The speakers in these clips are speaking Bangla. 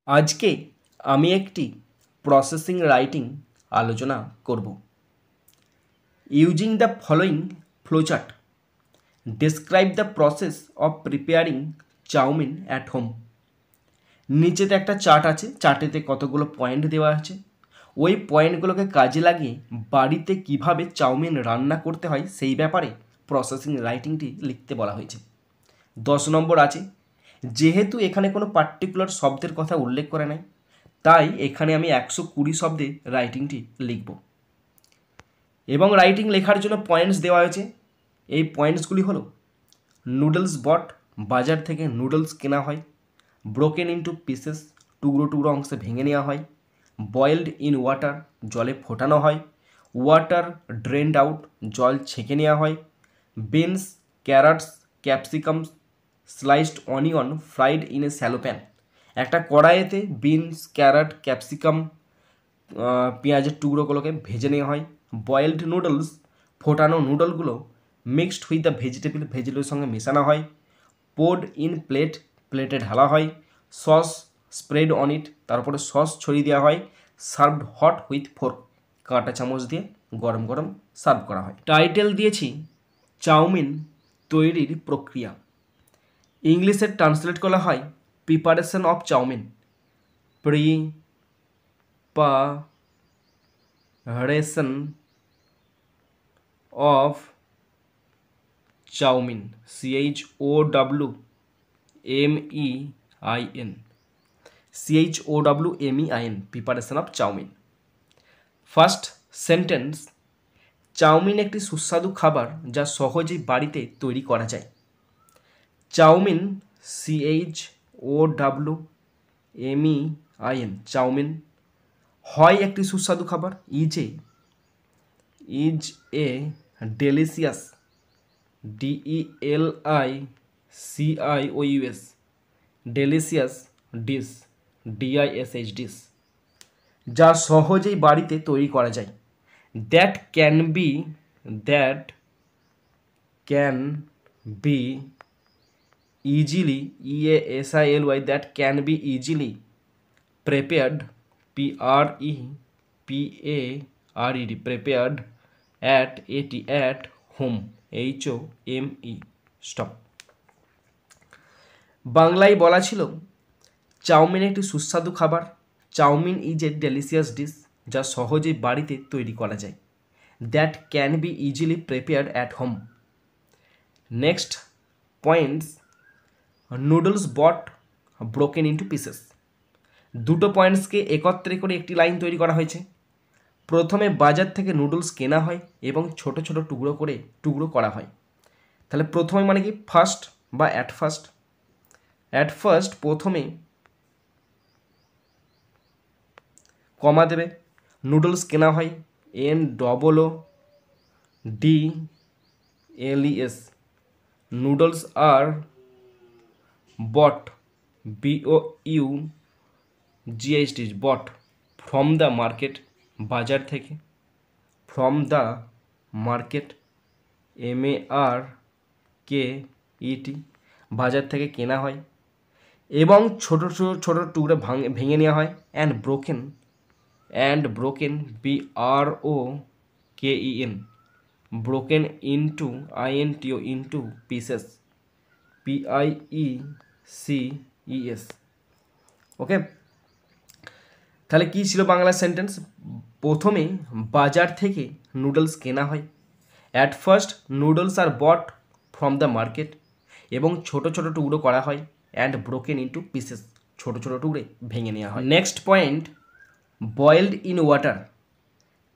আজকে আমি একটি প্রসেসিং রাইটিং আলোচনা করব। Using the following flowchart describe the process of preparing chowmein at home. নিচেতে একটা চার্ট আছে, চার্টেতে কতগুলো পয়েন্ট দেওয়া আছে। ওই পয়েন্টগুলোকে কাজে লাগিয়ে বাড়িতে কিভাবে চাউমিন রান্না করতে হয় সেই ব্যাপারে প্রসেসিং রাইটিংটি লিখতে বলা হয়েছে। 10 নম্বর আছে। যেহেতু এখানে কোনো পার্টিকুলার শব্দের কথা উল্লেখ করে নাই, তাই এখানে আমি 120 শব্দে রাইটিংটি লিখব। এবং রাইটিং লেখার জন্য পয়েন্টস দেওয়া হয়েছে। এই পয়েন্টসগুলি হলো: নুডলস বট, বাজার থেকে নুডলস কেনা হয়। ব্রোকেন ইনটু পিসেস, টুকরো টুকরো অংশে ভেঙে নেওয়া হয়। বয়েলড ইন ওয়াটার, জলে ফোটানো হয়। ওয়াটার ড্রেনড আউট, জল ছেঁকে নেওয়া হয়। Beans, carrots, capsicums, sliced onion fried in a shallow pan. একটা কড়াইতে বিনস, ক্যারট, ক্যাপসিকাম, পেঁয়াজের টুকরোগুলোকে ভেজে নেওয়া হয়। বয়েলড নুডলস, ফোটানো নুডলগুলো মিক্সড উইথ দ্য ভেজিটেবলের সঙ্গে মেশানো হয়। পোড ইন প্লেট, প্লেটে ঢালা হয়। সস স্প্রেড অন ইট, তারপরে সস ছড়িয়ে দেওয়া হয়। সার্ভড হট উইথ ফোর্ক, কাঁটা চামচ দিয়ে গরম গরম সার্ভ করা হয়। টাইটেল দিয়েছি চাউমিন তৈরির প্রক্রিয়া। ইংলিশে ট্রান্সলেট করা হয় preparation of chow mein, preparation of chow mein, CHOWMEIN, preparation of chow mein. First sentence: chow mein একটি সুস্বাদু খাবার যা সহজেই বাড়িতে তৈরি করা যায়। চাউমিন, CHOWMEIN, চাউমিন হয় একটি সুস্বাদু খাবার। Is a delicious, DELICIOUS, delicious dish, DISH, dish যা সহজেই বাড়িতে তৈরি করা যায়। That can be easily, EASILY, that can be easily prepared, PREPARED, prepared at home, HOME, stop. বাংলায় বলা ছিল চাউমিন একটি সুস্বাদু খাবার। চাউমিন ইজ এ ডেলিশিয়াস ডিশ, যা সহজেই বাড়িতে তৈরি করা যায়। That can be easily prepared at home. Next points: noodles bought broken into pieces. দুটো পয়েন্টসকে একত্রে করে একটি লাইন তৈরি করা হয়েছে। প্রথমে বাজার থেকে নুডলস কেনা হয় এবং ছোট ছোট টুকরো করা হয়। তাহলে প্রথমে মানে কি? ফার্স্ট বা অ্যাট ফার্স্ট প্রথমে কমা দেবে, নুডলস কেনা হয়, NOODLES, noodles are bought, BOUGHT, bought from the market, বাজার থেকে, ফ্রম দ্য মার্কেট, MARKET, বাজার থেকে কেনা হয় এবং ছোট ছোট টুকরো ভেঙে নেওয়া হয়। And broken, BROKEN, broken into INTO, into pieces, PIECES। ওকে, তাহলে কী ছিল বাংলা সেন্টেন্স? প্রথমে বাজার থেকে নুডলস কেনা হয়। At first noodles are bought from the market, এবং ছোট ছোট টুকরো করা হয়। অ্যান্ড ব্রোকেন ইন্টু পিসেস, ছোট ছোট টুকরে ভেঙে নেওয়া হয়। Next point: boiled in water,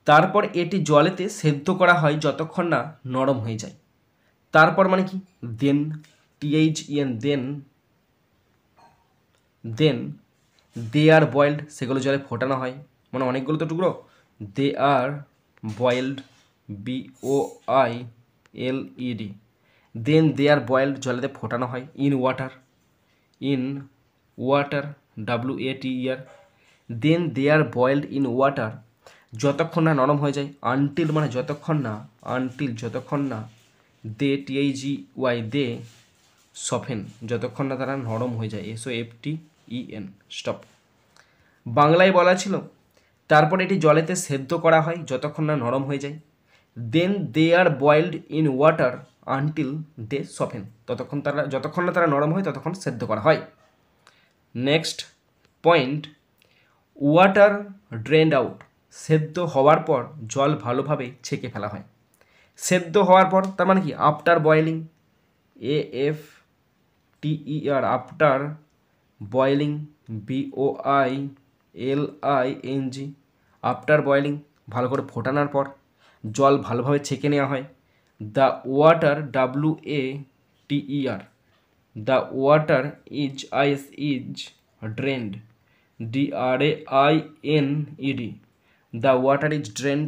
তারপর এটি জলেতে সেদ্ধ করা হয় যতক্ষণ না নরম হয়ে যায়। তারপর মানে কি? দেন, THEN, then they are boiled, সেগুলো জলে ফোটানো হয়। মানে অনেকগুলো তো টুকরো, they are boiled, BOILED, then they are boiled, জলেতে ফোটানো হয়। In water, WATER, then they are boiled in water, যতক্ষণ না নরম হয়ে যায়। আনটিল মানে যতক্ষণ না, দে, THEY, দে সফেন, যতক্ষণ না তারা নরম হয়ে যায়, SOFTEN, স্টপ। বাংলায় বলা ছিল তারপর এটি জলেতে সেদ্ধ করা হয় যতক্ষণ না নরম হয়ে যায়। Then they are boiled in water until they soften, যতক্ষণ না তারা নরম হয় ততক্ষণ সেদ্ধ করা হয়। Next point, water drained out, সেদ্ধ হওয়ার পর জল ভালোভাবে ছেঁকে ফেলা হয়। সেদ্ধ হওয়ার পর তার মানে কি, after boiling, AFTER, after boiling, BOILING, after boiling, ভালো করে ফোটানোর পর জল ভালোভাবে ছেঁকে নেওয়া হয়। The water, WATER, the water is drained, DRAINED, the water is drained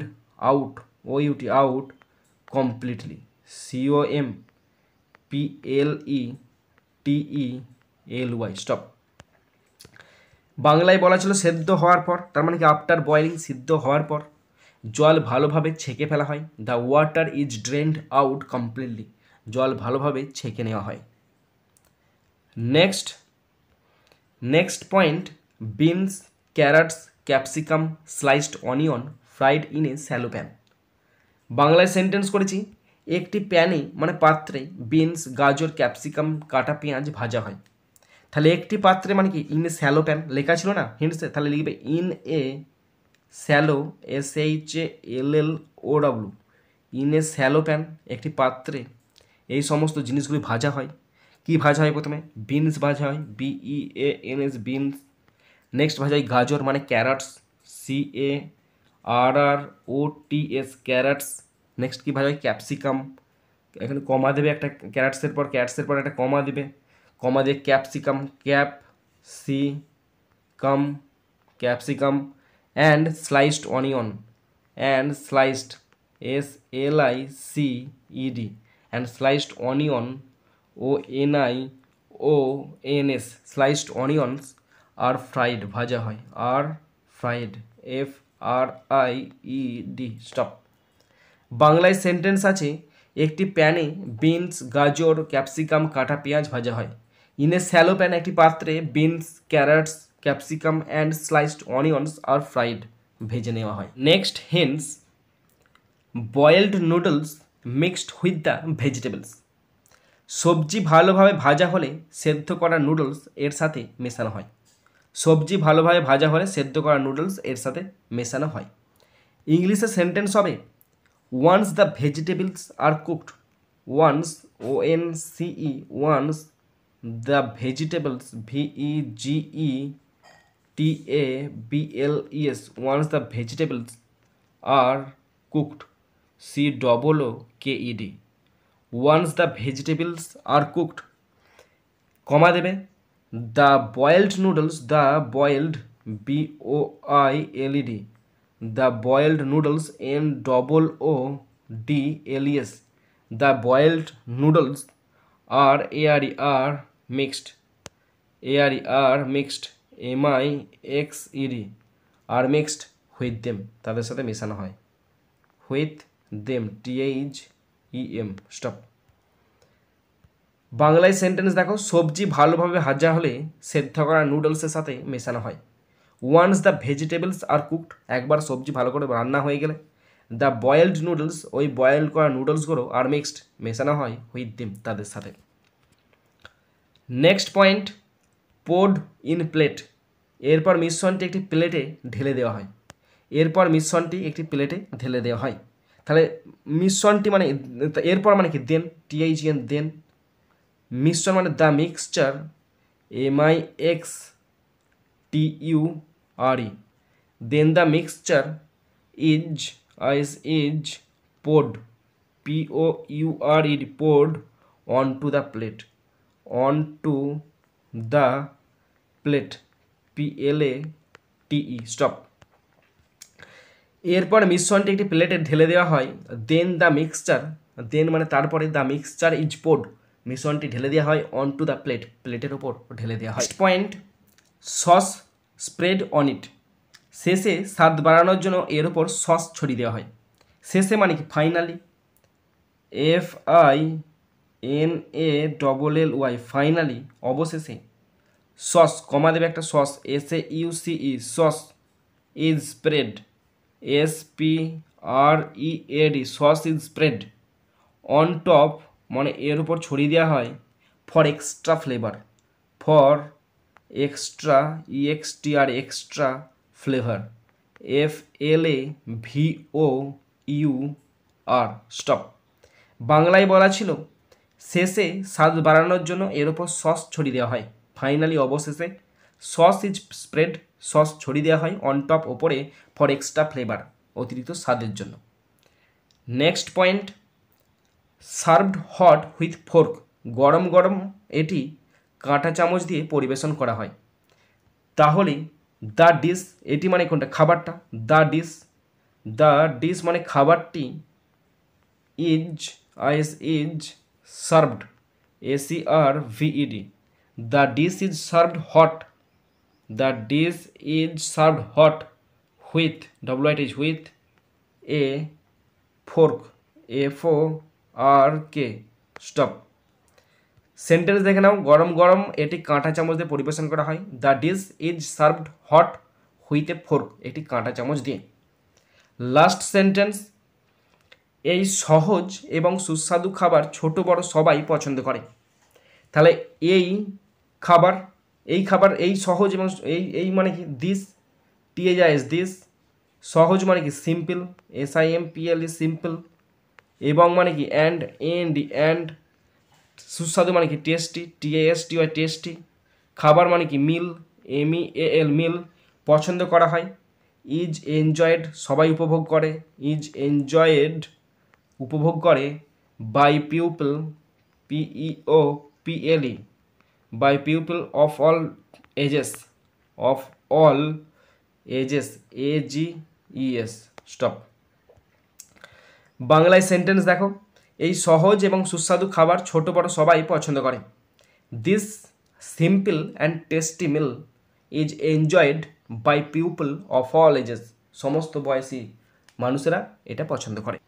out, OUT, out completely, COMPLETELY, stop. বাংলায় বলা ছিল সেদ্ধ হওয়ার পর, তার মানে কি আফটার বয়েলিং, সিদ্ধ হওয়ার পর জল ভালোভাবে ছেঁকে ফেলা হয়। The water is drained out completely, জল ভালোভাবে ছেঁকে নেওয়া হয়। Next point, beans, carrots, capsicum, sliced onion fried in a shallow pan. বাংলায় সেন্টেন্স করেছি, একটি প্যানে মানে পাত্রে বিনস, গাজর, ক্যাপসিকাম, কাটা পেঁয়াজ ভাজা হয়। তাহলে একটি পাত্রে মানে কি, ইন এ স্যালো প্যান লেখা ছিল না হিন্টসে, তাহলে লিখবে in a shallow, SHALLOW, in a shallow pan, একটি পাত্রে এই সমস্ত জিনিসগুলি ভাজা হয়। কি ভাজা হয়? প্রথমে বিনস ভাজা হয়, BEANS, বিনস। নেক্সট ভাজা হয় গাজর মানে ক্যারটস, CARROTS, ক্যারটস। নেক্সট কি ভাজা হয়? ক্যাপসিকাম, এখানে কমা দেবে একটা, ক্যারটসের পর একটা কমা দেবে, কমা দিয়ে capsicum, capsicum, and sliced onion, SLICED, and sliced onion, ONIONS, sliced onions are fried, ভাজা হয়, ফ্রাইড, FRIED, স্টপ। বাংলায় সেন্টেন্স আছে, একটি প্যানে বিনস, গাজর, ক্যাপসিকাম, কাটা পেঁয়াজ ভাজা হয়। ইন এ স্যালো প্যান, একটি পাত্রে beans, carrots, capsicum and sliced onions are fried, ভেজে নেওয়া হয়। Next hence, boiled noodles mixed with the vegetables. সবজি ভালোভাবে ভাজা হলে সেদ্ধ করা নুডলস এর সাথে মেশানো হয়। সবজি ভালোভাবে ভাজা হলে সেদ্ধ করা নুডলস এর সাথে মেশানো হয়। ইংলিশে সেন্টেন্স হবে, once the vegetables are cooked, once, ONCE, the vegetables, VEGETABLES, once the vegetables are cooked, COOKED, once the vegetables are cooked, comma দেবে, the boiled noodles, BOILED, the boiled noodles, NOODLES, the boiled noodles are mixed, MIXED, are mixed with them, তাদের সাথে মেশানো হয়, উইথ দেম, THEM, স্টপ। বাংলায় সেন্টেন্স দেখো, সবজি ভালোভাবে ভাজা হলে সেদ্ধ করা নুডলসের সাথে মেশানো হয়। Once the vegetables are cooked, একবার সবজি ভালো করে রান্না হয়ে গেলে, দ্য বয়েলড নুডলস, ওই বয়েল করা নুডলসগুলো আর মিক্সড, মেশানো হয় উইথ দেম, তাদের সাথে। নেক্সট পয়েন্ট, পোড ইন প্লেট, এরপর মিশ্রণটি একটি প্লেটে ঢেলে দেওয়া হয়। তাহলে মিশ্রণটি মানে, এরপর মানে কি, দেন, THEN, দেন। মিশ্রণ মানে the mixture, MIXTURE, then the mixture is poured, POURED, poured onto the plate, PLATE, stop. এরপর মিশ্রণটি একটি প্লেটে ঢেলে দেওয়া হয়। দেন দ্য মিক্সচার, দেন মানে তারপরে, দ্য মিক্সচার ইজ পোড, মিশ্রণটি ঢেলে দেওয়া হয় অন টু দ্য প্লেট, প্লেটের ওপর ঢেলে দেওয়া হয়। Point, sauce spread on it, শেষে স্বাদ বাড়ানোর জন্য এর ওপর সস ছড়িয়ে দেওয়া হয়। শেষে মানে কি, ফাইনালি, FINALLY, ফাইনালি, অবশেষে, সস কমা দেবে একটা sauce, SAUCE sauce is spread, SPREAD sauce is spread on top মানে এর উপর ছড়িয়ে দেওয়া হয় for extra flavour, for extra EXTR extra flavour, FLAVOUR stop. বাংলায় বলা ছিল শেষে স্বাদ বাড়ানোর জন্য এর ওপর সস ছড়িয়ে দেওয়া হয়। ফাইনালি অবশেষে সস ইজ স্প্রেড সস ছড়িয়ে দেওয়া হয় অন টপ ওপরে ফর এক্সট্রা ফ্লেভার অতিরিক্ত স্বাদের জন্য। Next point, served hot with fork গরম গরম এটি কাঁটা চামচ দিয়ে পরিবেশন করা হয়। তাহলে দ্য ডিশ এটি মানে কোনটা, খাবারটা, দ্য ডিশ মানে খাবারটি is served SERVED, the dish is served hot, the dish is served hot with WITH A fork FORK stop. Sentence দেখে নাও, গরম গরম এটি কাঁটা চামচ দিয়ে পরিবেশন করা হয়। The dish is served hot with A fork এটি কাঁটা চামচ দিয়ে। লাস্ট সেন্টেন্স, এই সহজ এবং সুস্বাদু খাবার ছোট বড় সবাই পছন্দ করে। তাহলে এই খাবার এই সহজ এবং এই মানে কি দিস, THIS দিস, সহজ মানে কি সিম্পল SIMPLE সিম্পল, এবং মানে কি অ্যান্ড, সুস্বাদু মানে কি টেস্টি TASTY টেস্টি, খাবার মানে কি মিল MEAL মিল, পছন্দ করা হয় ইজ এনজয়েড সবাই উপভোগ করে ইজ এনজয়েড উপভোগ করে, by people PEOPLE by people of all ages AGES stop. বাংলায় সেন্টেন্স দেখো, এই সহজ এবং সুস্বাদু খাবার ছোট বড় সবাই পছন্দ করে। This simple and tasty meal is enjoyed by people of all ages, সমস্ত বয়সী মানুষেরা এটা পছন্দ করে।